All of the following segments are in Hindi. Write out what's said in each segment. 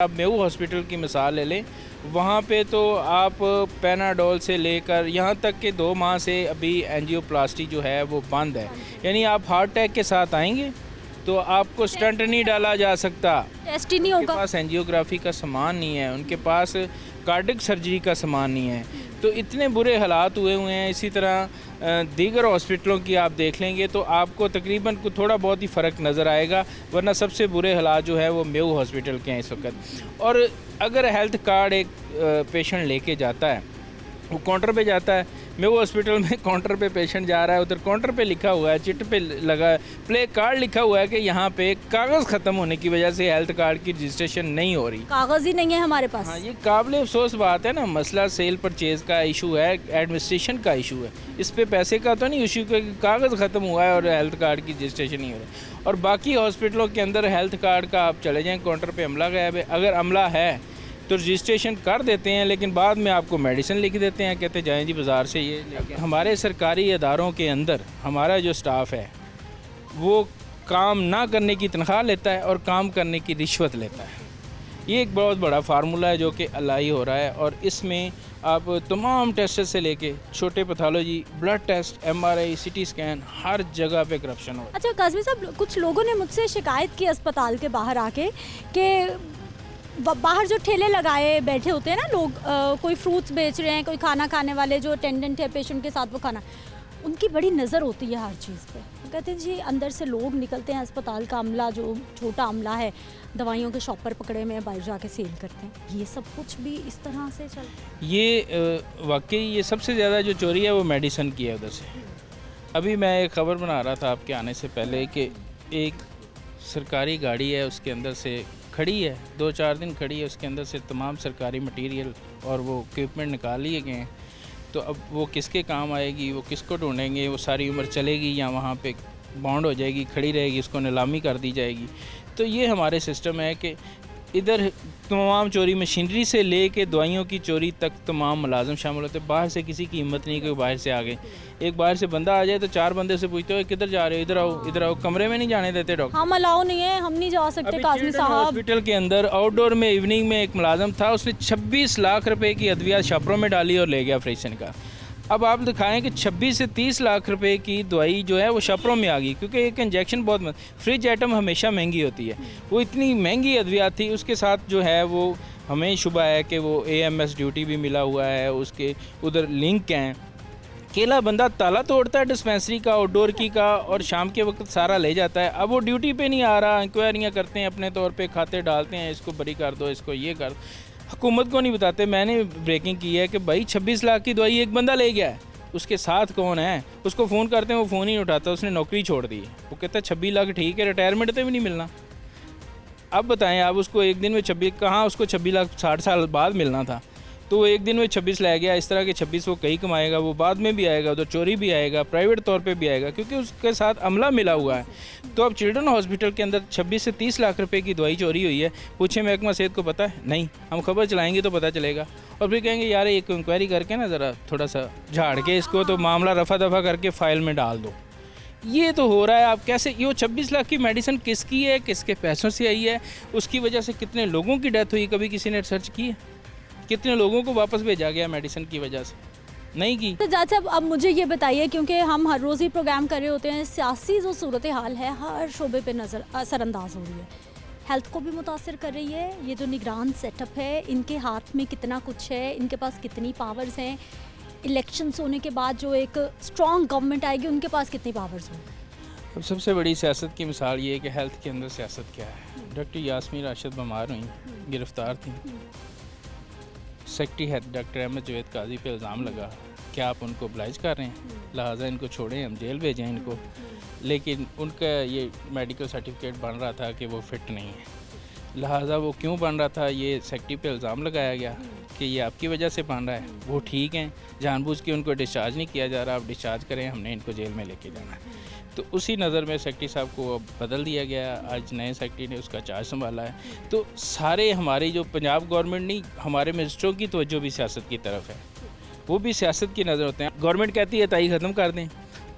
आप मेऊ हॉस्पिटल की मिसाल ले लें, वहाँ पे तो आप पैनाडोल से लेकर यहाँ तक कि 2 माह से अभी एंजियोप्लास्टी जो है वो बंद है। यानी आप हार्ट अटैक के साथ आएंगे तो आपको स्टंट नहीं डाला जा सकता, टेस्ट ही नहीं उनके होगा। पास एंजियोग्राफी का सामान नहीं है, उनके पास कार्डिक सर्जरी का सामान नहीं है। तो इतने बुरे हालात हुए हैं। इसी तरह दीगर हॉस्पिटलों की आप देख लेंगे तो आपको तकरीबन को थोड़ा बहुत ही फ़र्क नज़र आएगा, वरना सबसे बुरे हालात जो है वो मेऊ हॉस्पिटल के हैं इस वक्त। और अगर हेल्थ कार्ड एक पेशेंट लेके जाता है, वो काउंटर पे जाता है, मेऊ हॉस्पिटल में काउंटर पे पेशेंट जा रहा है, उधर काउंटर पे लिखा हुआ है, चिट पे लगा प्ले कार्ड लिखा हुआ है कि यहाँ पे कागज़ ख़त्म होने की वजह से हेल्थ कार्ड की रजिस्ट्रेशन नहीं हो रही। कागज़ ही नहीं है हमारे पास। हाँ, ये काबिल अफसोस बात है ना। मसला सेल परचेज़ का इशू है, एडमिनिस्ट्रेशन का इशू है। इस पे पैसे का तो नहीं इशू कि कागज़ ख़त्म हुआ है और हेल्थ कार्ड की रजिस्ट्रेशन नहीं हो रही। और बाकी हॉस्पिटलों के अंदर हेल्थ कार्ड का आप चले जाएँ, काउंटर पर अमला गायब है, अगर अमला है तो रजिस्ट्रेशन कर देते हैं, लेकिन बाद में आपको मेडिसिन लिख देते हैं, कहते जाएं जी बाज़ार से ये लेके। हमारे सरकारी इदारों के अंदर हमारा जो स्टाफ है वो काम ना करने की तनख्वाह लेता है और काम करने की रिश्वत लेता है। ये एक बहुत बड़ा फार्मूला है जो कि अलाई हो रहा है। और इसमें आप तमाम टेस्ट से लेके छोटे pathology, blood test, MRI, CT scan, हर जगह पे करप्शन हो रहा है। अच्छा काज़मी साहब, कुछ लोगों ने मुझसे शिकायत की अस्पताल के बाहर आके कि बाहर जो ठेले लगाए बैठे होते हैं ना लोग, कोई फ्रूट्स बेच रहे हैं, कोई खाना खाने वाले जो अटेंडेंट है पेशेंट के साथ वो खाना, उनकी बड़ी नज़र होती है हर चीज़ पे। वो कहते हैं जी अंदर से लोग निकलते हैं, अस्पताल का अमला जो छोटा अमला है दवाइयों के शॉपर पकड़े में बाहर जाके सेल करते हैं। ये सब कुछ भी इस तरह से चल ये वाकई ये सबसे ज़्यादा जो चोरी है वो मेडिसिन की है उधर से। अभी मैं एक ख़बर बना रहा था आपके आने से पहले कि एक सरकारी गाड़ी है, उसके अंदर से खड़ी है, 2-4 दिन खड़ी है, उसके अंदर से तमाम सरकारी मटेरियल और वो इक्विपमेंट निकाल लिए गए हैं। तो अब वो किसके काम आएगी, वो किसको ढूंढेंगे, वो सारी उम्र चलेगी या वहाँ पे बॉन्ड हो जाएगी, खड़ी रहेगी, उसको नीलामी कर दी जाएगी। तो ये हमारे सिस्टम है कि इधर तमाम चोरी, मशीनरी से ले के दवाइयों की चोरी तक तमाम मुलाजम शामिल होते हैं। बाहर से किसी की हिम्मत नहीं कि बाहर से आ गए। एक बाहर से बंदा आ जाए तो 4 बंदे से पूछते हो किधर जा रहे हो, इधर आओ, इधर आओ। कमरे में नहीं जाने देते डॉक्टर। हम अलाउ नहीं है, हम नहीं जा सकते। काज़मी साहब, हॉस्पिटल के अंदर आउटडोर में इवनिंग में एक मुलाजम था, उसने 26 लाख रुपए की अद्वियात छापरों में डाली और ले गया ऑपरेशन का। अब आप दिखाएं कि 26 से 30 लाख रुपए की दवाई जो है वो शपरों में आ गई, क्योंकि एक इंजेक्शन बहुत फ्रिज आइटम हमेशा महंगी होती है। वो इतनी महंगी अद्वियात थी, उसके साथ जो है वो हमें शुबा है कि वो AMS ड्यूटी भी मिला हुआ है, उसके उधर लिंक हैं। अकेला बंदा ताला तोड़ता है डिस्पेंसरी का, आउटडोर की का, और शाम के वक्त सारा ले जाता है। अब वो ड्यूटी पे नहीं आ रहा, इंक्वायरियाँ करते हैं अपने तौर पे, खाते डालते हैं, इसको बरी कर दो, इसको ये कर दो। हुकूमत को नहीं बताते। मैंने ब्रेकिंग की है कि भाई 26 लाख की दवाई एक बंदा ले गया है, उसके साथ कौन है, उसको फ़ोन करते हैं, वो फ़ोन ही नहीं उठाता, उसने नौकरी छोड़ दी है। वो कहता है 26 लाख ठीक है, रिटायरमेंट तो भी नहीं मिलना। अब बताएं आप उसको एक दिन में 26 कहाँ, उसको 26 लाख 60 साल बाद मिलना था, तो वो एक दिन में 26 ले गया। इस तरह के 26 वो कहीं कमाएगा, वो बाद में भी आएगा, उधर चोरी भी आएगा, प्राइवेट तौर पे भी आएगा, क्योंकि उसके साथ अमला मिला हुआ है। तो अब चिल्ड्रन हॉस्पिटल के अंदर 26 से 30 लाख रुपए की दवाई चोरी हुई है। पूछे महकमा सेहत को पता है? नहीं। हम खबर चलाएंगे तो पता चलेगा, और फिर कहेंगे यार एक इंक्वायरी करके ना ज़रा थोड़ा सा झाड़ के इसको तो मामला रफा दफा करके फ़ाइल में डाल दो। ये तो हो रहा है। आप कैसे, ये 26 लाख की मेडिसिन किसकी है, किसके पैसों से आई है, उसकी वजह से कितने लोगों की डेथ हुई, कभी किसी ने रिसर्च की है? कितने लोगों को वापस भेजा गया मेडिसिन की वजह से? नहीं की। तो जाट साहब अब मुझे ये बताइए, क्योंकि हम हर रोज़ ही प्रोग्राम कर रहे होते हैं, सियासी जो सूरत हाल है हर शोबे पे नज़र असरअंदाज हो रही है, हेल्थ को भी मुतासर कर रही है। ये जो निगरान सेटअप है, इनके हाथ में कितना कुछ है, इनके पास कितनी पावर्स हैं, इलेक्शंस होने के बाद जो एक स्ट्रॉन्ग गवर्नमेंट आएगी उनके पास कितनी पावर्स होंगी? अब सबसे बड़ी सियासत की मिसाल ये है कि हेल्थ के अंदर सियासत क्या है। डॉक्टर यास्मीन राशिद बीमार हुई, गिरफ्तार थी। Secretary head doctor Ahmad Javed Kazi पे इल्ज़ाम लगा, क्या आप उनको oblige कर रहे हैं, लिहाजा इनको छोड़ें, हम जेल भेजें इनको। लेकिन उनका ये मेडिकल सर्टिफिकेट बन रहा था कि वो फ़िट नहीं है, लिहाजा वो क्यों बन रहा था, ये सेक्रेटरी पे इल्ज़ाम लगाया गया कि ये आपकी वजह से बन रहा है। वो ठीक हैं, जानबूझ के उनको डिस्चार्ज नहीं किया जा रहा, आप डिस्चार्ज करें, हमने इनको जेल में लेके जाना है। तो उसी नज़र में सेक्रेटरी साहब को अब बदल दिया गया। आज नए सेक्रेटरी ने उसका चार्ज संभाला है। तो सारे हमारी जो पंजाब गवर्नमेंट नहीं, हमारे मिनिस्टरों की तवज्जो भी सियासत की तरफ है, वो भी सियासत की नज़र होते हैं। गवर्नमेंट कहती है ताई ख़त्म कर दें,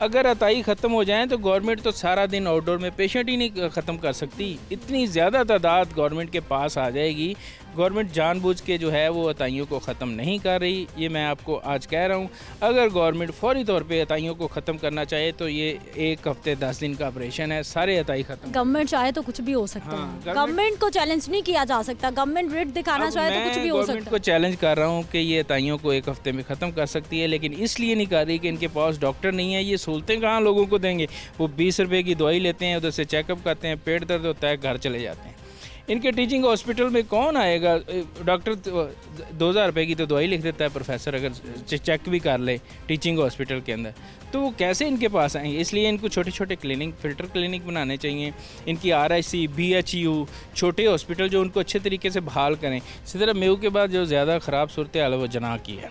अगर अताई ख़त्म हो जाएं तो गवर्नमेंट तो सारा दिन आउटडोर में पेशेंट ही नहीं ख़त्म कर सकती। इतनी ज़्यादा तादाद गवर्नमेंट के पास आ जाएगी। गवर्नमेंट जानबूझ के जो है वो अताइयों को ख़त्म नहीं कर रही, ये मैं आपको आज कह रहा हूँ। अगर गवर्नमेंट फौरी तौर पे अताइयों को ख़त्म करना चाहे तो ये 1 हफ्ते 10 दिन का ऑपरेशन है, सारे अताई ख़त्म। गवर्नमेंट चाहे तो कुछ भी हो सकता हाँ, है, गवर्नमेंट को चैलेंज नहीं किया जा सकता। गवर्नमेंट रिट दिखाना चाहे तो कुछ भी हो गवर्नमेंट सकता को है। चैलेंज कर रहा हूँ कि ये अताइयों को 1 हफ्ते में ख़त्म कर सकती है, लेकिन इसलिए नहीं कर रही कि इनके पास डॉक्टर नहीं है। ये सहूलतें कहाँ लोगों को देंगे? वो 20 रुपए की दवाई लेते हैं, उधर से चेकअप करते हैं, पेट दर्द होता है, घर चले जाते हैं। इनके टीचिंग हॉस्पिटल में कौन आएगा? डॉक्टर 2000 रुपए की तो दवाई लिख देता है प्रोफेसर, अगर चेक भी कर ले टीचिंग हॉस्पिटल के अंदर, तो वो कैसे इनके पास आएंगे? इसलिए इनको छोटे छोटे क्लिनिक, फिल्टर क्लिनिक बनाने चाहिए। इनकी RIC, BHU, छोटे हॉस्पिटल जो उनको अच्छे तरीके से बहाल करें। इसी तरह मेऊ के बाद जो ज़्यादा ख़राब सूरत हाल है वो जना की है।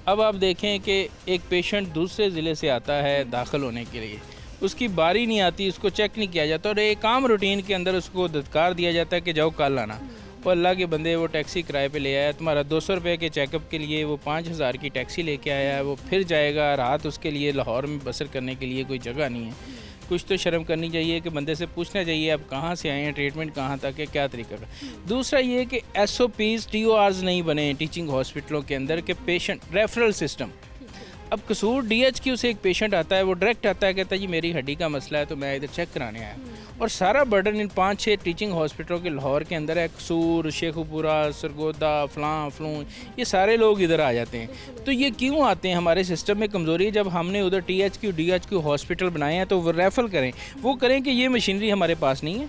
अब आप देखें कि एक पेशेंट दूसरे ज़िले से आता है दाखिल होने के लिए, उसकी बारी नहीं आती, उसको चेक नहीं किया जाता और एक आम रूटीन के अंदर उसको धत्कार दिया जाता है कि जाओ कल आना। और अल्लाह के बंदे वो टैक्सी किराए पे ले आया, तुम्हारा 200 रुपये के चेकअप के लिए वो 5000 की टैक्सी लेके आया है, वो फिर जाएगा। रात उसके लिए लाहौर में बसर करने के लिए कोई जगह नहीं है। कुछ तो शर्म करनी चाहिए कि बंदे से पूछना चाहिए आप कहाँ से आए हैं, ट्रीटमेंट कहाँ तक है, क्या तरीका का। दूसरा ये कि SOPs, TORs नहीं बने टीचिंग हॉस्पिटलों के अंदर के पेशेंट रेफरल सिस्टम। अब कसूर DHQ से एक पेशेंट आता है, वो डायरेक्ट आता है, कहता है जी मेरी हड्डी का मसला है तो मैं इधर चेक कराने आया। और सारा बर्डन इन 5-6 टीचिंग हॉस्पिटलों के लाहौर के अंदर है। कसूर, शेखुपुरा, सरगोदा, फलां फलूं, ये सारे लोग इधर आ जाते हैं। तो ये क्यों आते हैं? हमारे सिस्टम में कमज़ोरी है। जब हमने उधर THQ, DHQ हॉस्पिटल बनाए हैं तो वो रेफ़र करें, वो करें कि ये मशीनरी हमारे पास नहीं है,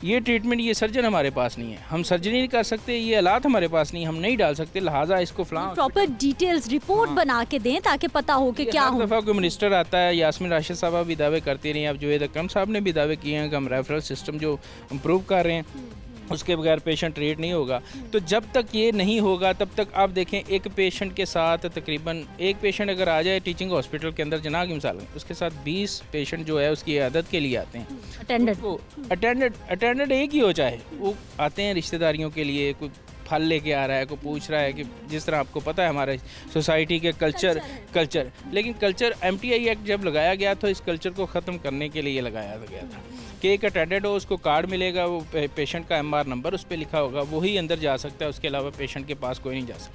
ये ट्रीटमेंट, ये सर्जन हमारे पास नहीं है, हम सर्जरी नहीं कर सकते, ये हालात हमारे पास नहीं, हम नहीं डाल सकते, लिहाजा इसको फलां प्रॉपर डिटेल्स रिपोर्ट बना के दें ताकि पता हो कि क्या हो। दफ़ा कोई मिनिस्टर आता है, यास्मीन राशिद साहब भी दावे करती रही हैं, अब जुवेद अकरम साहब ने भी दावे किए हैं कि हम रेफरल सिस्टम जो इम्प्रूव कर रहे हैं उसके बगैर पेशेंट ट्रीट नहीं होगा। तो जब तक ये नहीं होगा तब तक आप देखें एक पेशेंट के साथ तकरीबन एक पेशेंट अगर आ जाए टीचिंग हॉस्पिटल के अंदर, जना की मिसाल में, उसके साथ 20 पेशेंट जो है उसकी आदत के लिए आते हैं। अटेंडेंट एक ही हो, चाहे वो आते हैं रिश्तेदारियों के लिए, कोई फल लेके आ रहा है, कोई पूछ रहा है कि जिस तरह आपको पता है हमारे सोसाइटी के कल्चर लेकिन कल्चर MTI एक्ट जब लगाया गया तो इस कल्चर को ख़त्म करने के लिए लगाया गया था कि एक अटेंडेंट हो, उसको कार्ड मिलेगा, वो पेशेंट का MR नंबर उस पर लिखा होगा, वही अंदर जा सकता है, उसके अलावा पेशेंट के पास कोई नहीं जा सकता।